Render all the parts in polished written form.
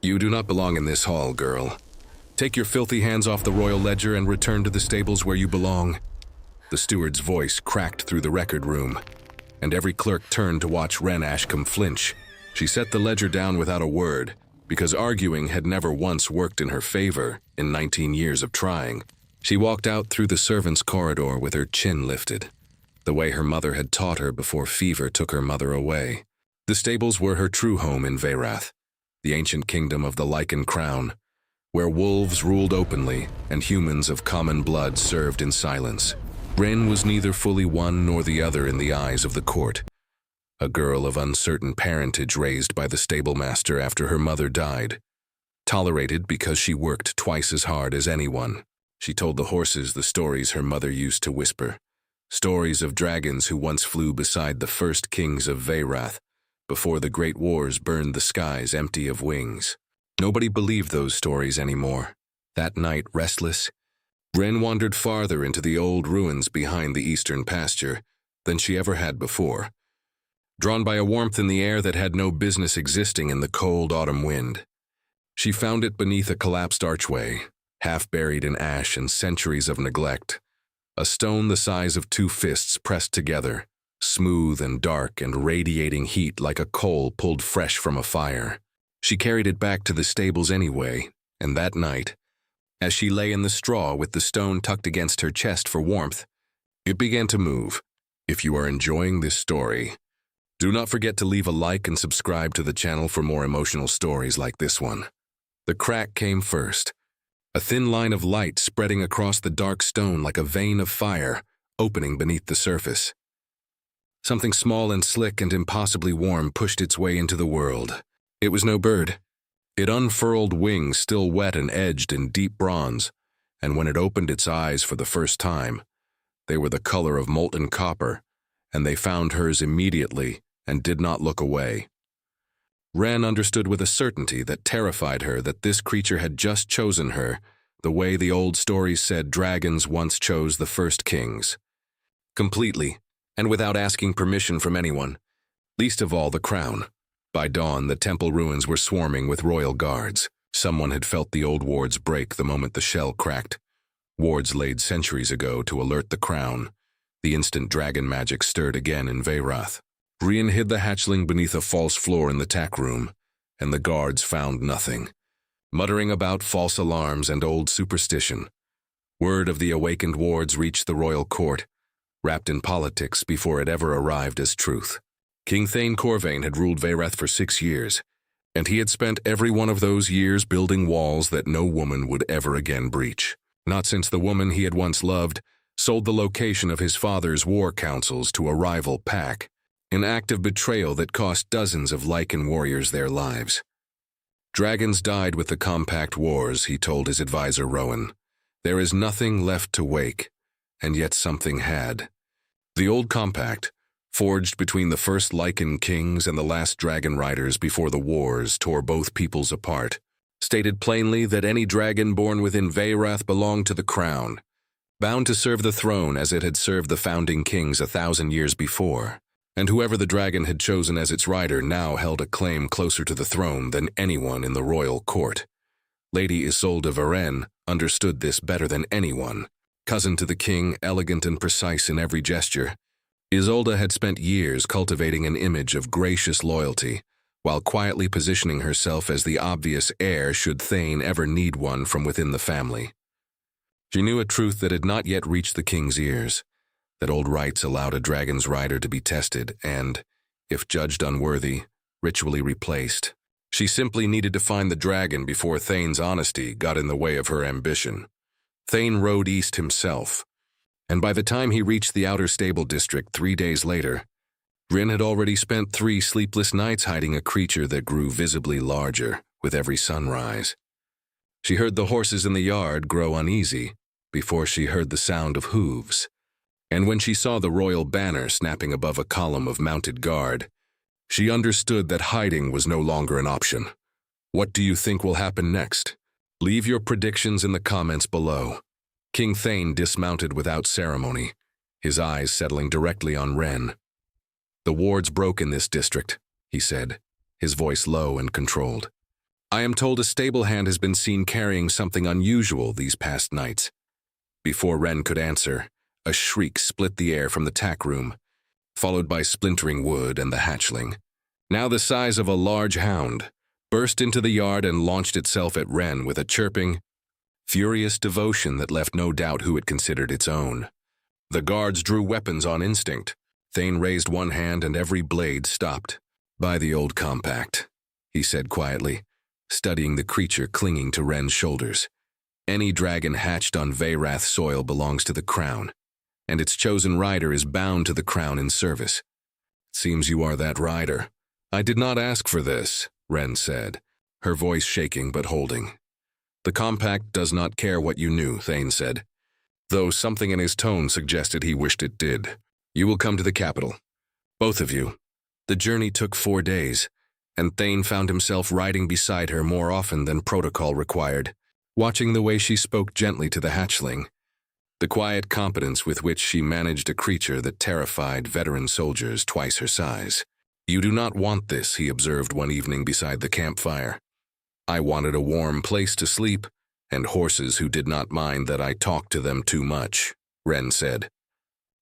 You do not belong in this hall, girl. Take your filthy hands off the royal ledger and return to the stables where you belong." The steward's voice cracked through the record room, and every clerk turned to watch Wren Ashcombe flinch. She set the ledger down without a word, because arguing had never once worked in her favor in 19 years of trying. She walked out through the servants' corridor with her chin lifted, the way her mother had taught her before fever took her mother away. The stables were her true home in Veyrath, the ancient kingdom of the Lycan crown, where wolves ruled openly and humans of common blood served in silence. Wren was neither fully one nor the other in the eyes of the court. A girl of uncertain parentage raised by the stablemaster after her mother died. Tolerated because she worked twice as hard as anyone. She told the horses the stories her mother used to whisper. Stories of dragons who once flew beside the first kings of Veyrath, before the great wars burned the skies empty of wings. Nobody believed those stories anymore. That night, restless, Wren wandered farther into the old ruins behind the eastern pasture than she ever had before, drawn by a warmth in the air that had no business existing in the cold autumn wind. She found it beneath a collapsed archway, half buried in ash and centuries of neglect, a stone the size of two fists pressed together, smooth and dark and radiating heat like a coal pulled fresh from a fire. She carried it back to the stables anyway, and that night, as she lay in the straw with the stone tucked against her chest for warmth, it began to move. If you are enjoying this story, do not forget to leave a like and subscribe to the channel for more emotional stories like this one. The crack came first, a thin line of light spreading across the dark stone like a vein of fire, opening beneath the surface. Something small and slick and impossibly warm pushed its way into the world. It was no bird. It unfurled wings still wet and edged in deep bronze, and when it opened its eyes for the first time, they were the color of molten copper, and they found hers immediately and did not look away. Wren understood with a certainty that terrified her that this creature had just chosen her, the way the old stories said dragons once chose the first kings. Completely, and without asking permission from anyone, least of all the crown. By dawn, the temple ruins were swarming with royal guards. Someone had felt the old wards break the moment the shell cracked. Wards laid centuries ago to alert the crown. The instant dragon magic stirred again in Veyrath. Rian hid the hatchling beneath a false floor in the tack room, and the guards found nothing, muttering about false alarms and old superstition. Word of the awakened wards reached the royal court, wrapped in politics before it ever arrived as truth. King Thane Corvain had ruled Veyrath for 6 years, and he had spent every one of those years building walls that no woman would ever again breach. Not since the woman he had once loved sold the location of his father's war councils to a rival pack, an act of betrayal that cost dozens of Lycan warriors their lives. Dragons died with the Compact Wars, he told his advisor Rowan. There is nothing left to wake, and yet something had. The old Compact, forged between the first Lycan kings and the last dragon riders before the wars tore both peoples apart, stated plainly that any dragon born within Veyrath belonged to the crown, bound to serve the throne as it had served the founding kings 1,000 years before, and whoever the dragon had chosen as its rider now held a claim closer to the throne than anyone in the royal court. Lady Isolde Varenne understood this better than anyone. Cousin to the king, elegant and precise in every gesture, Isolde had spent years cultivating an image of gracious loyalty, while quietly positioning herself as the obvious heir should Thane ever need one from within the family. She knew a truth that had not yet reached the king's ears, that old rites allowed a dragon's rider to be tested and, if judged unworthy, ritually replaced. She simply needed to find the dragon before Thane's honesty got in the way of her ambition. Thane rode east himself, and by the time he reached the outer stable district 3 days later, Wren had already spent 3 sleepless nights hiding a creature that grew visibly larger with every sunrise. She heard the horses in the yard grow uneasy before she heard the sound of hooves, and when she saw the royal banner snapping above a column of mounted guard, she understood that hiding was no longer an option. What do you think will happen next? Leave your predictions in the comments below. King Thane dismounted without ceremony, his eyes settling directly on Wren. The wards broke in this district, he said, his voice low and controlled. I am told a stable hand has been seen carrying something unusual these past nights. Before Wren could answer, a shriek split the air from the tack room, followed by splintering wood and the hatchling, now the size of a large hound, burst into the yard and launched itself at Wren with a chirping, furious devotion that left no doubt who it considered its own. The guards drew weapons on instinct. Thane raised one hand and every blade stopped. "By the old compact," he said quietly, studying the creature clinging to Wren's shoulders. "Any dragon hatched on Veyrath soil belongs to the crown, and its chosen rider is bound to the crown in service. Seems you are that rider." "I did not ask for this," Wren said, her voice shaking but holding. "The compact does not care what you knew," Thane said, though something in his tone suggested he wished it did. "You will come to the capital. Both of you." The journey took 4 days, and Thane found himself riding beside her more often than protocol required, watching the way she spoke gently to the hatchling, the quiet competence with which she managed a creature that terrified veteran soldiers twice her size. "You do not want this," he observed one evening beside the campfire. "I wanted a warm place to sleep, and horses who did not mind that I talked to them too much," Wren said.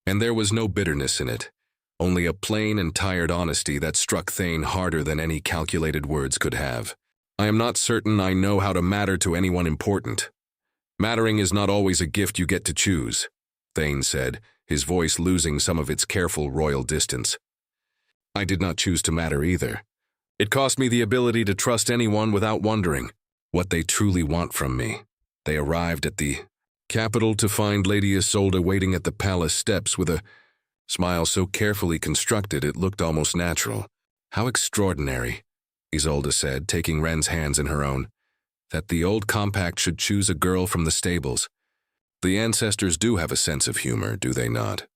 And there was no bitterness in it, only a plain and tired honesty that struck Thane harder than any calculated words could have. "I am not certain I know how to matter to anyone important. Mattering is not always a gift you get to choose," Thane said, his voice losing some of its careful royal distance. "I did not choose to matter either. It cost me the ability to trust anyone without wondering what they truly want from me." They arrived at the capital to find Lady Isolde waiting at the palace steps with a smile so carefully constructed it looked almost natural. "How extraordinary," Isolde said, taking Wren's hands in her own, "that the old compact should choose a girl from the stables. The ancestors do have a sense of humor, do they not?"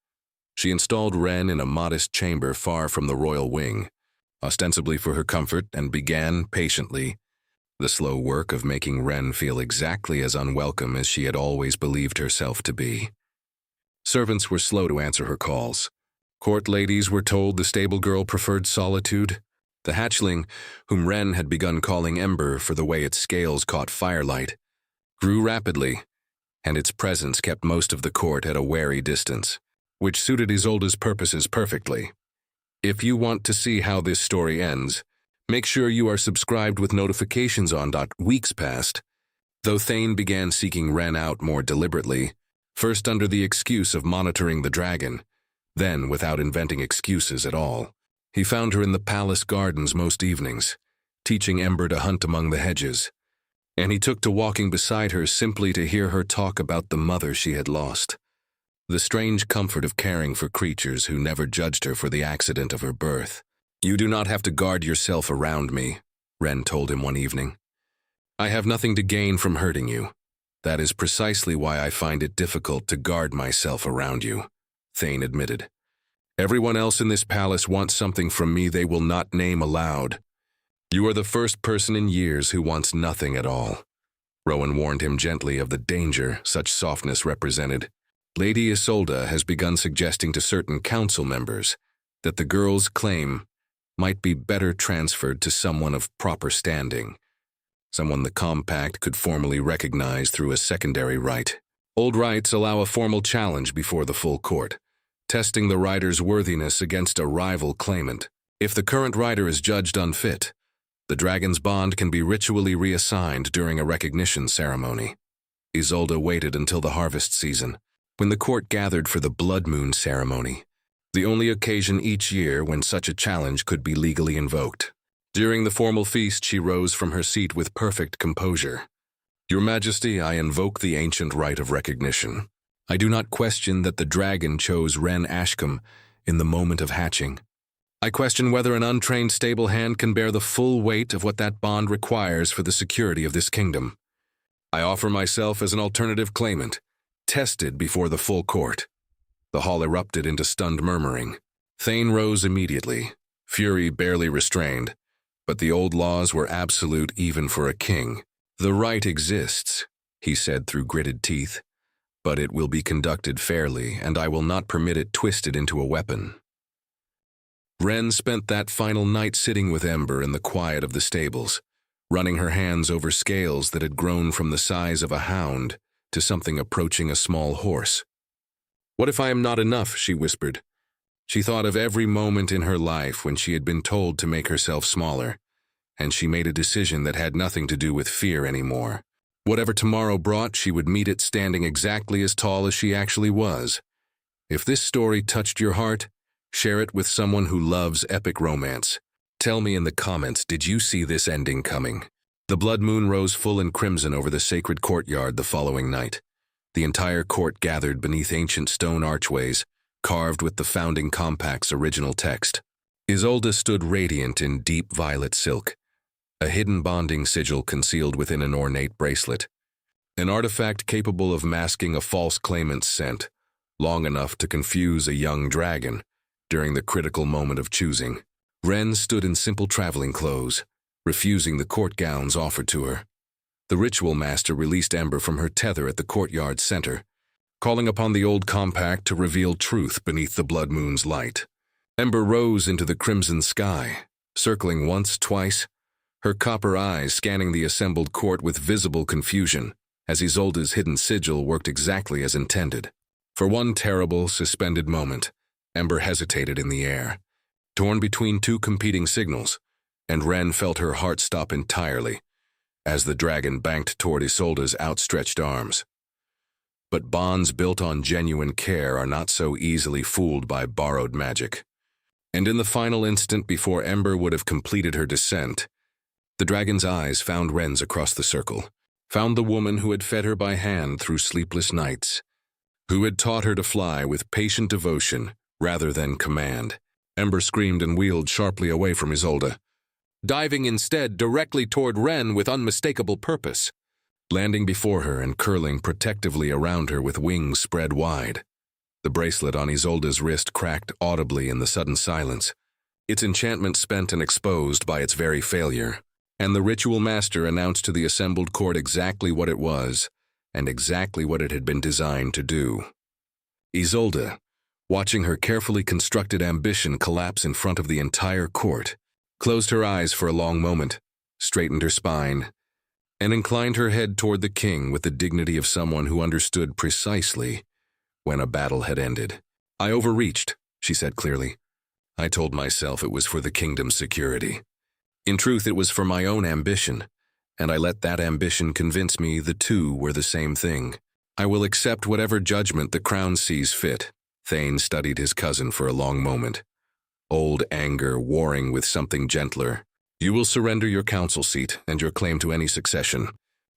She installed Wren in a modest chamber far from the royal wing, ostensibly for her comfort, and began, patiently, the slow work of making Wren feel exactly as unwelcome as she had always believed herself to be. Servants were slow to answer her calls. Court ladies were told the stable girl preferred solitude. The hatchling, whom Wren had begun calling Ember for the way its scales caught firelight, grew rapidly, and its presence kept most of the court at a wary distance, which suited Isolde's purposes perfectly. If you want to see how this story ends, make sure you are subscribed with notifications on. Weeks passed, though Thane began seeking Wren out more deliberately, first under the excuse of monitoring the dragon, then without inventing excuses at all. He found her in the palace gardens most evenings, teaching Ember to hunt among the hedges, and he took to walking beside her simply to hear her talk about the mother she had lost. The strange comfort of caring for creatures who never judged her for the accident of her birth. "You do not have to guard yourself around me," Wren told him one evening. "I have nothing to gain from hurting you. That is precisely why I find it difficult to guard myself around you," Thane admitted. "Everyone else in this palace wants something from me they will not name aloud. You are the first person in years who wants nothing at all." Rowan warned him gently of the danger such softness represented. "Lady Isolde has begun suggesting to certain council members that the girl's claim might be better transferred to someone of proper standing, someone the compact could formally recognize through a secondary right. Old rights allow a formal challenge before the full court, testing the rider's worthiness against a rival claimant. If the current rider is judged unfit, the dragon's bond can be ritually reassigned during a recognition ceremony." Isolde waited until the harvest season, when the court gathered for the blood moon ceremony, the only occasion each year when such a challenge could be legally invoked. During the formal feast, she rose from her seat with perfect composure. "Your Majesty, I invoke the ancient right of recognition. I do not question that the dragon chose Wren Ashcombe in the moment of hatching. I question whether an untrained stable hand can bear the full weight of what that bond requires for the security of this kingdom. I offer myself as an alternative claimant, tested before the full court." The hall erupted into stunned murmuring. Thane rose immediately, fury barely restrained, but the old laws were absolute even for a king. "The right exists," he said through gritted teeth, "but it will be conducted fairly, and I will not permit it twisted into a weapon." Wren spent that final night sitting with Ember in the quiet of the stables, running her hands over scales that had grown from the size of a hound to something approaching a small horse. "What if I am not enough?" she whispered. She thought of every moment in her life when she had been told to make herself smaller, and she made a decision that had nothing to do with fear anymore. Whatever tomorrow brought, she would meet it standing exactly as tall as she actually was. If this story touched your heart, share it with someone who loves epic romance. Tell me in the comments, did you see this ending coming? The blood moon rose full and crimson over the sacred courtyard the following night. The entire court gathered beneath ancient stone archways, carved with the founding compact's original text. Isolde stood radiant in deep violet silk, a hidden bonding sigil concealed within an ornate bracelet, an artifact capable of masking a false claimant's scent, long enough to confuse a young dragon during the critical moment of choosing. Ren stood in simple traveling clothes, refusing the court gowns offered to her. The ritual master released Ember from her tether at the courtyard's center, calling upon the old compact to reveal truth beneath the blood moon's light. Ember rose into the crimson sky, circling once, twice, her copper eyes scanning the assembled court with visible confusion, as Isolde's hidden sigil worked exactly as intended. For one terrible, suspended moment, Ember hesitated in the air, torn between two competing signals, and Ren felt her heart stop entirely as the dragon banked toward Isolde's outstretched arms. But bonds built on genuine care are not so easily fooled by borrowed magic. And in the final instant before Ember would have completed her descent, the dragon's eyes found Ren's across the circle, found the woman who had fed her by hand through sleepless nights, who had taught her to fly with patient devotion rather than command. Ember screamed and wheeled sharply away from Isolde, diving instead directly toward Ren with unmistakable purpose, landing before her and curling protectively around her with wings spread wide. The bracelet on Isolde's wrist cracked audibly in the sudden silence, its enchantment spent and exposed by its very failure, and the ritual master announced to the assembled court exactly what it was and exactly what it had been designed to do. Isolde, watching her carefully constructed ambition collapse in front of the entire court, closed her eyes for a long moment, straightened her spine, and inclined her head toward the king with the dignity of someone who understood precisely when a battle had ended. "I overreached," she said clearly. "I told myself it was for the kingdom's security. In truth, it was for my own ambition, and I let that ambition convince me the two were the same thing. I will accept whatever judgment the crown sees fit." Thane studied his cousin for a long moment, old anger warring with something gentler. "You will surrender your council seat and your claim to any succession,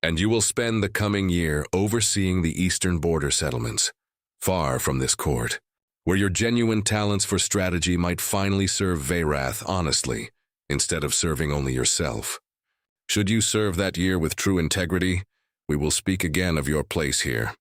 and you will spend the coming year overseeing the eastern border settlements, far from this court, where your genuine talents for strategy might finally serve Veyrath honestly, instead of serving only yourself. Should you serve that year with true integrity, we will speak again of your place here."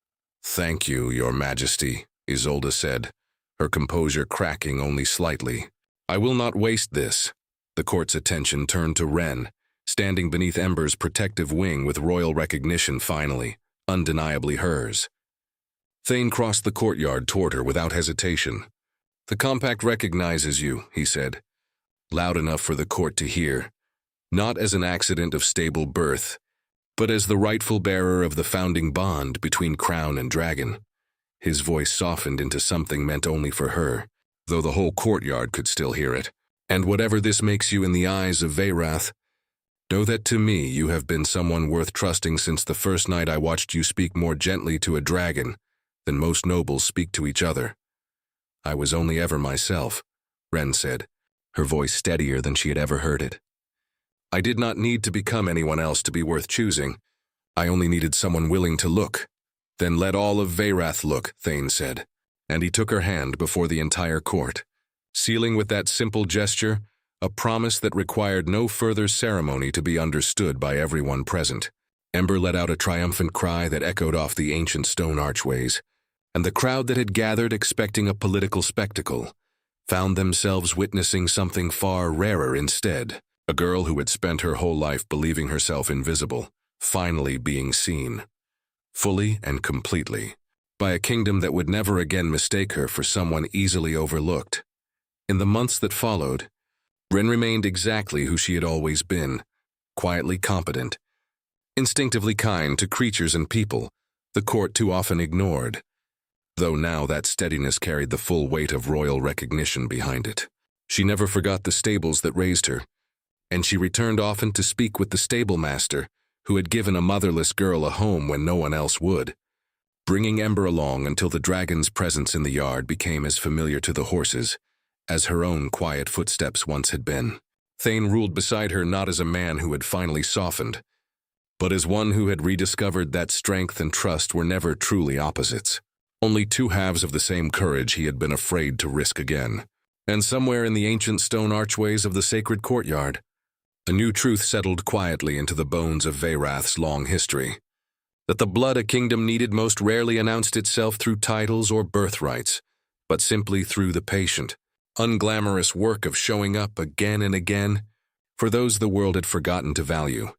"Thank you, your majesty," Isolde said, her composure cracking only slightly. "I will not waste this." The court's attention turned to Ren, standing beneath Ember's protective wing with royal recognition finally, undeniably hers. Thane crossed the courtyard toward her without hesitation. "The compact recognizes you," he said, loud enough for the court to hear, "not as an accident of stable birth, but as the rightful bearer of the founding bond between crown and dragon." His voice softened into something meant only for her, though the whole courtyard could still hear it. "And whatever this makes you in the eyes of Veyrath, know that to me you have been someone worth trusting since the first night I watched you speak more gently to a dragon than most nobles speak to each other." "I was only ever myself," Ren said, her voice steadier than she had ever heard it. "I did not need to become anyone else to be worth choosing. I only needed someone willing to look." "Then let all of Veyrath look," Thane said, and he took her hand before the entire court, sealing with that simple gesture a promise that required no further ceremony to be understood by everyone present. Ember let out a triumphant cry that echoed off the ancient stone archways, and the crowd that had gathered expecting a political spectacle found themselves witnessing something far rarer instead. A girl who had spent her whole life believing herself invisible, finally being seen, fully and completely, by a kingdom that would never again mistake her for someone easily overlooked. In the months that followed, Ren remained exactly who she had always been, quietly competent, instinctively kind to creatures and people the court too often ignored, though now that steadiness carried the full weight of royal recognition behind it. She never forgot the stables that raised her, and she returned often to speak with the stable master who had given a motherless girl a home when no one else would, bringing Ember along until the dragon's presence in the yard became as familiar to the horses as her own quiet footsteps once had been. Thane ruled beside her not as a man who had finally softened, but as one who had rediscovered that strength and trust were never truly opposites. Only two halves of the same courage he had been afraid to risk again. And somewhere in the ancient stone archways of the sacred courtyard, a new truth settled quietly into the bones of Veyrath's long history. That the blood a kingdom needed most rarely announced itself through titles or birthrights, but simply through the patient, unglamorous work of showing up again and again for those the world had forgotten to value.